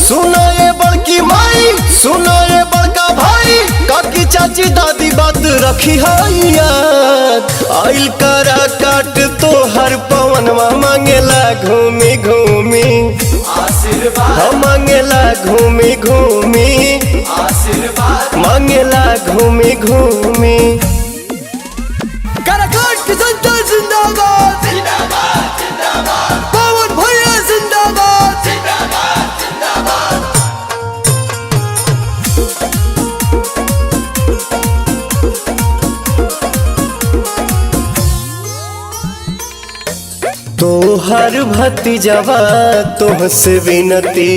सुनो ये बड़की माई, सुनो ये बड़का भाई, काकी चाची दादी बात रखी है याद। आइल करा काट तो हर पवनवा मांगेला घूमी घूमी आशीर्वाद, मांगेला घूमी घूमी आशीर्वाद, मांगेला घूमी घूमी। काराकाट की जनता जिंदाबाद जिंदाबाद जिंदाबाद, पवन भैया जिंदाबाद जिंदाबाद जिंदाबाद। तोहर भतीजवा तुहसे विनती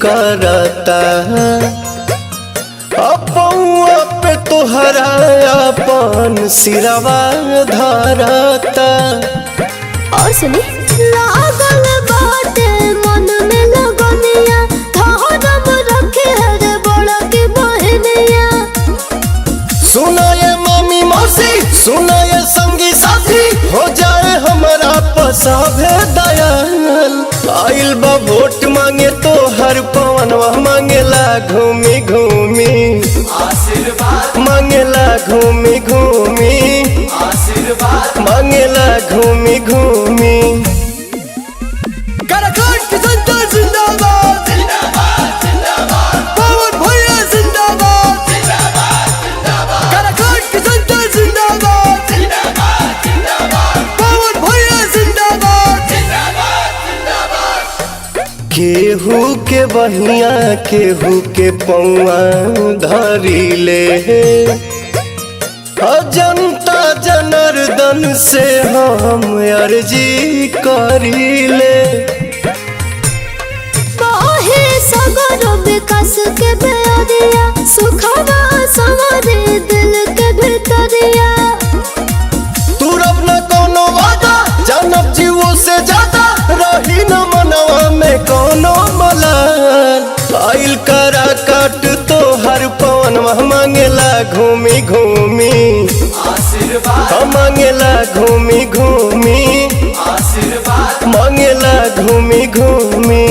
करता, अपौआ पे तोहरा अपन सिरवा धरता। और सुनी लागल बाटे मन में लगनिया, धरम रखे रे बड़ा की बहनिया। सुना ये मामी मौसी, सुना ये संगी साथी, हो जाए हमारा पसाभे दयाल। आइल बा वोट मांगे तो हर पवनवा मांगेला घूमी घूमी आशीर्वाद, मांगेला घूमी घूमी आशीर्वाद, मांगेला घूमी घूमी। काराकाट की जनता जिंदाबाद जिंदाबाद जिंदाबाद, पवन भैया जिंदाबाद जिंदाबाद जिंदाबाद। काराकाट की जनता जिंदाबाद जिंदाबाद जिंदाबाद, पवन भैया जिंदाबाद जिंदाबाद जिंदाबाद। केहू के बहिया केहू के पौआ धरी ले, जनता जनार्दन से हम अर्जी करी ले। बाहे सगर विकास के बेरिया, सुखवा सवारे दिल के भीतरिया। तू रब न कोनो वादा, जानब जीवो से ज्यादा, रही न मनवा में कोनो मलाल। आइल करा काट तो हर पवनवा मांगेला घूमी घूमी आशीर्वाद, मांगेला घूमी घूमी आशीर्वाद, मांगेला घूमी घूमी।